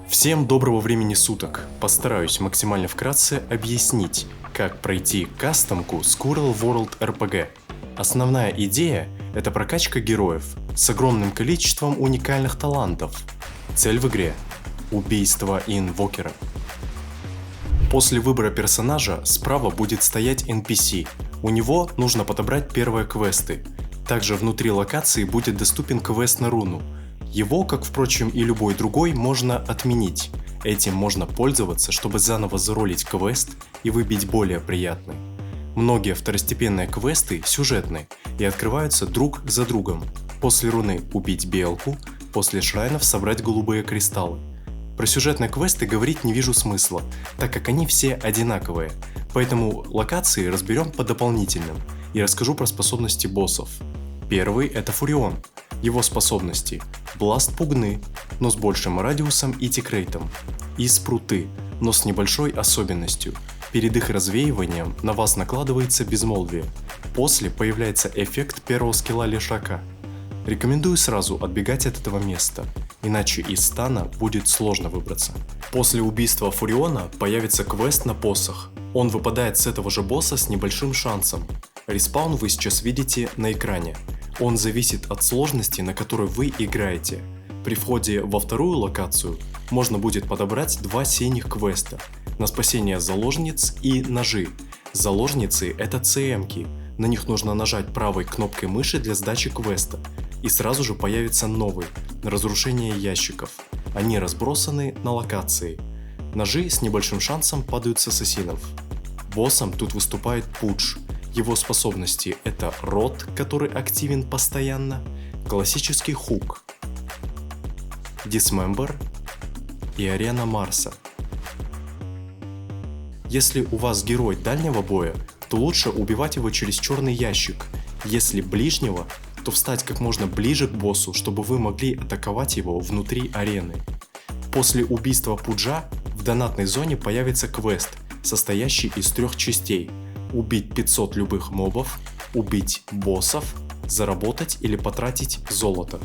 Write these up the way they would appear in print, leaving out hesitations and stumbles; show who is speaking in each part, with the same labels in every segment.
Speaker 1: Всем доброго времени суток! Постараюсь максимально вкратце объяснить, как пройти кастомку Squirrel World RPG. Основная идея – это прокачка героев с огромным количеством уникальных талантов. Цель в игре – убийство инвокера. После выбора персонажа справа будет стоять NPC. У него нужно подобрать первые квесты. Также внутри локации будет доступен квест на руну. Его, как впрочем и любой другой, можно отменить. Этим можно пользоваться, чтобы заново заролить квест и выбить более приятный. Многие второстепенные квесты сюжетны и открываются друг за другом. После руны убить белку, после шрайнов собрать голубые кристаллы. Про сюжетные квесты говорить не вижу смысла, так как они все одинаковые, поэтому локации разберем по дополнительным и расскажу про способности боссов. Первый – это Фурион. Его способности – Бласт Пугны, но с большим радиусом и тикрейтом, и Спруты, но с небольшой особенностью. Перед их развеиванием на вас накладывается безмолвие. После появляется эффект первого скилла лешака. Рекомендую сразу отбегать от этого места, иначе из стана будет сложно выбраться. После убийства Фуриона появится квест на посох. Он выпадает с этого же босса с небольшим шансом. Респаун вы сейчас видите на экране. Он зависит от сложности, на которой вы играете. При входе во вторую локацию можно будет подобрать два синих квеста на спасение заложниц и ножи. Заложницы – это CM-ки, на них нужно нажать правой кнопкой мыши для сдачи квеста, и сразу же появится новый – на разрушение ящиков. Они разбросаны на локации. Ножи с небольшим шансом падают с ассасинов. Боссом тут выступает Пудж. Его способности – это рот, который активен постоянно, классический хук, дисмембер и арена Марса. Если у вас герой дальнего боя, то лучше убивать его через черный ящик. Если ближнего, то встать как можно ближе к боссу, чтобы вы могли атаковать его внутри арены. После убийства Пуджа в донатной зоне появится квест, состоящий из 3 частей. Убить 500 любых мобов, убить боссов, заработать или потратить золото.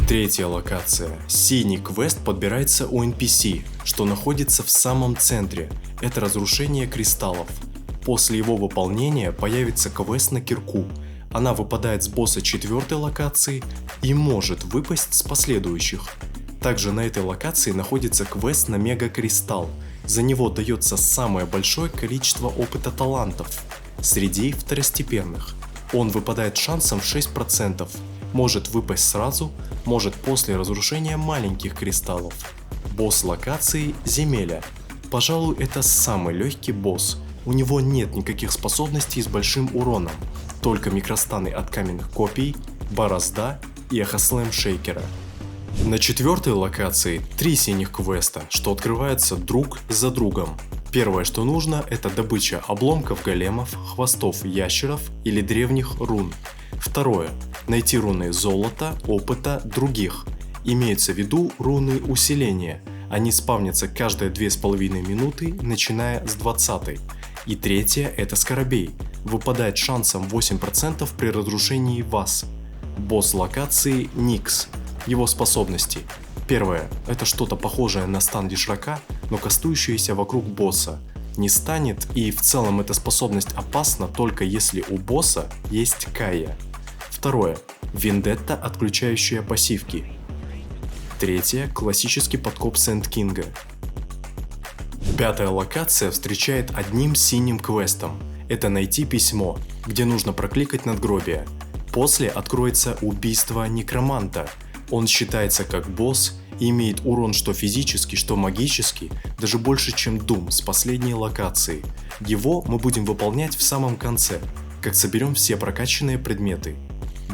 Speaker 1: Третья локация. Синий квест подбирается у NPC, что находится в самом центре. Это разрушение кристаллов. После его выполнения появится квест на кирку. Она выпадает с босса 4-й локации и может выпасть с последующих. Также на этой локации находится квест на мега-кристалл. За него дается самое большое количество опыта талантов среди второстепенных. Он выпадает шансом в 6%, может выпасть сразу, может после разрушения маленьких кристаллов. Босс локации – Земеля. Пожалуй, это самый легкий босс. У него нет никаких способностей с большим уроном, только микростаны от каменных копий, борозда и ахаслэм шейкера. На 4-й локации 3 синих квеста, что открываются друг за другом. Первое, что нужно, это добыча обломков големов, хвостов ящеров или древних рун. Второе, найти руны золота, опыта, других. Имеются в виду руны усиления. Они спавнятся каждые 2,5 минуты, начиная с 20-й. И третье, это скоробей. Выпадает шансом 8% при разрушении вас. Босс локации Никс. Его способности. Первое – это что-то похожее на стан Дишрака, но кастующееся вокруг босса. Не станет, и в целом эта способность опасна только если у босса есть Кая. Второе – Вендетта, отключающая пассивки. Третье – классический подкоп Сэнд-Кинга. 5-я локация встречает одним синим квестом. Это найти письмо, где нужно прокликать надгробие. После откроется убийство некроманта. Он считается как босс и имеет урон что физический, что магический, даже больше, чем Doom с последней локации. Его мы будем выполнять в самом конце, как соберем все прокачанные предметы.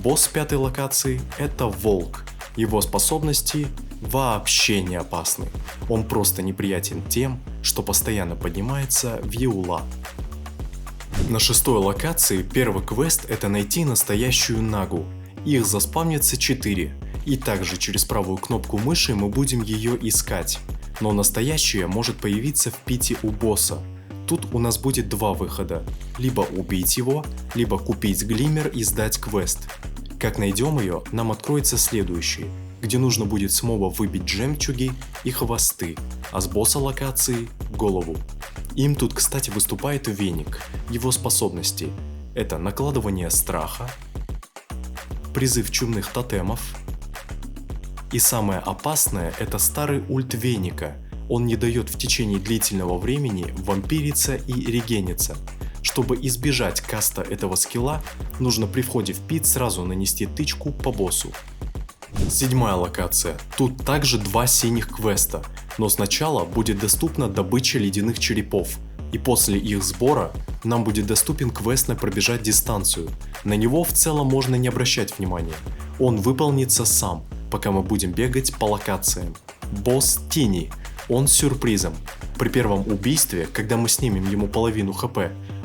Speaker 1: Босс 5-й локации – это Волк. Его способности вообще не опасны. Он просто неприятен тем, что постоянно поднимается в Еула. На 6-й локации первый квест – это найти настоящую Нагу. Их заспавнится 4. И также через правую кнопку мыши мы будем ее искать. Но настоящая может появиться в пите у босса. Тут у нас будет 2 выхода. Либо убить его, либо купить глиммер и сдать квест. Как найдем ее, нам откроется следующий. где нужно будет с моба выбить жемчуги и хвосты, а с босса локации – голову. Им тут, кстати, выступает веник. Его способности – это накладывание страха, призыв чумных тотемов. И самое опасное – это старый ульт веника. Он не дает в течение длительного времени вампириться и регениться. Чтобы избежать каста этого скилла, нужно при входе в пит сразу нанести тычку по боссу. 7-я локация. Тут также 2 синих квеста, но сначала будет доступна добыча ледяных черепов, и после их сбора нам будет доступен квест на пробежать дистанцию. На него в целом можно не обращать внимания, он выполнится сам, пока мы будем бегать по локациям. Босс Тини, он с сюрпризом. При первом убийстве, когда мы снимем ему половину хп,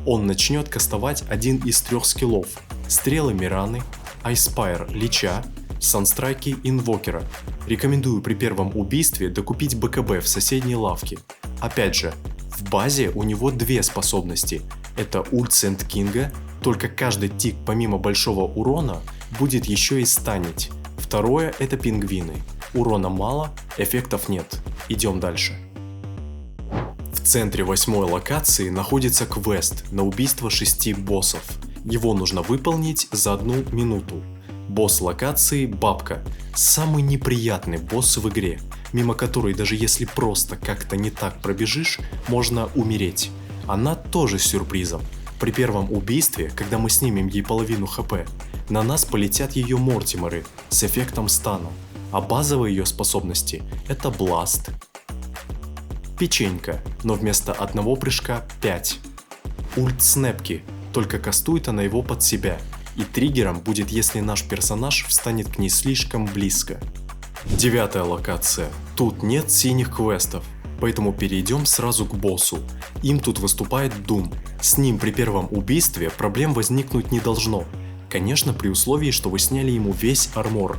Speaker 1: он начнет кастовать один из 3 скиллов: стрелы Мираны, Айспайр Лича, Санстрайки Инвокера. Рекомендую при первом убийстве докупить БКБ в соседней лавке. Опять же, в базе у него 2 способности. Это ульт Сэнд Кинга, только каждый тик помимо большого урона будет еще и станить. Второе — это пингвины. Урона мало, эффектов нет. Идем дальше. В центре 8-й локации находится квест на убийство 6 боссов. Его нужно выполнить за 1 минуту. Босс локации — Бабка. Самый неприятный босс в игре, мимо которой даже если просто как-то не так пробежишь, можно умереть. Она тоже с сюрпризом. При первом убийстве, когда мы снимем ей половину хп, на нас полетят ее мортимеры с эффектом стана, а базовые ее способности — это Бласт, Печенька, но вместо одного прыжка 5. Ульт Снэпки, только кастует она его под себя, и триггером будет, если наш персонаж встанет к ней слишком близко. 9-я локация. Тут нет синих квестов, поэтому перейдем сразу к боссу. Им тут выступает Doom. С ним при первом убийстве проблем возникнуть не должно. Конечно, при условии, что вы сняли ему весь армор.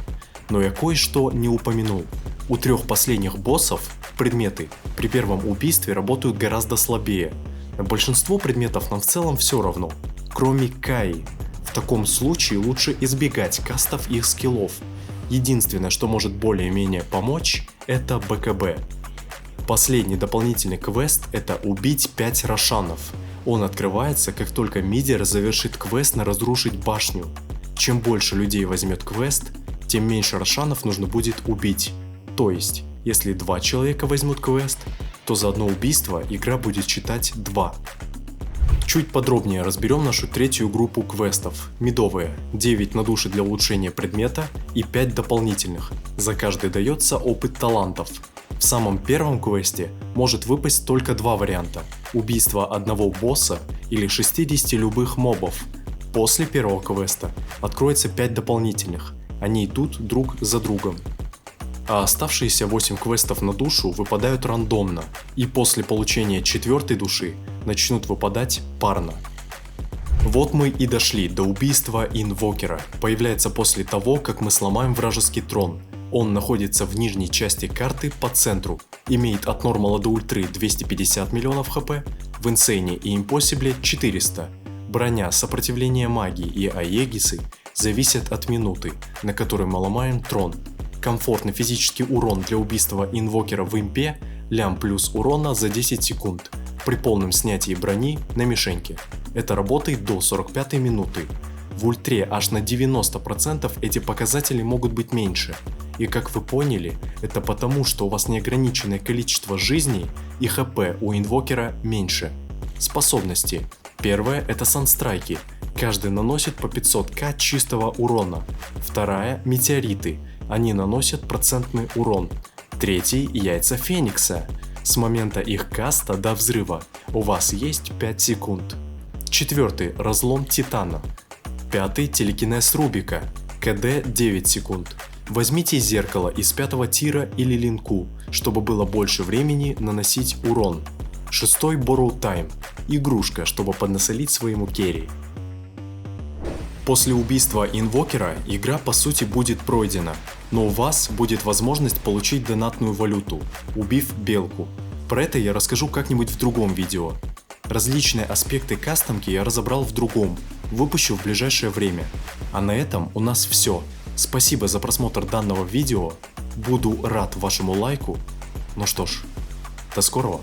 Speaker 1: Но я кое-что не упомянул. У 3 последних боссов предметы при первом убийстве работают гораздо слабее. Большинство предметов нам в целом все равно, кроме Каи. В таком случае лучше избегать кастов их скиллов. Единственное, что может более-менее помочь, это БКБ. Последний дополнительный квест — это убить 5 рошанов. Он открывается, как только мидер завершит квест на разрушить башню. Чем больше людей возьмет квест, тем меньше рошанов нужно будет убить. То есть, если 2 человека возьмут квест, то за одно убийство игра будет считать 2. Чуть подробнее разберем нашу 3-ю группу квестов. Мидовые. 9 на души для улучшения предмета и 5 дополнительных. За каждый дается опыт талантов. В самом первом квесте может выпасть только 2 варианта: убийство одного босса или 60 любых мобов. После первого квеста откроется 5 дополнительных. Они идут друг за другом. А оставшиеся 8 квестов на душу выпадают рандомно, и после получения 4-й души начнут выпадать парно. Вот мы и дошли до убийства Инвокера. Появляется после того, как мы сломаем вражеский трон. Он находится в нижней части карты по центру, имеет от нормала до ультры 250 миллионов хп, в инсейне и импосибле 400. Броня, сопротивление магии и аегисы зависят от минуты, на которой мы ломаем трон. Комфортный физический урон для убийства инвокера в импе — лям плюс урона за 10 секунд при полном снятии брони на мишеньке. Это работает до 45 минуты. В ультре аж на 90% эти показатели могут быть меньше. И как вы поняли, это потому, что у вас неограниченное количество жизней и хп у инвокера меньше. Способности. Первая — это санстрайки. Каждый наносит по 500к чистого урона. Вторая — метеориты. Они наносят процентный урон. Третий — яйца Феникса. С момента их каста до взрыва у вас есть 5 секунд. Четвертый — разлом Титана. Пятый — телекинез Рубика. КД 9 секунд. Возьмите зеркало из 5-го тира или линку, чтобы было больше времени наносить урон. Шестой — Borrow Time. Игрушка, чтобы поднасолить своему керри. После убийства инвокера игра по сути будет пройдена, но у вас будет возможность получить донатную валюту, убив белку. Про это я расскажу как-нибудь в другом видео. Различные аспекты кастомки я разобрал в другом, выпущу в ближайшее время. А на этом у нас все. Спасибо за просмотр данного видео. Буду рад вашему лайку. Ну что ж, до скорого.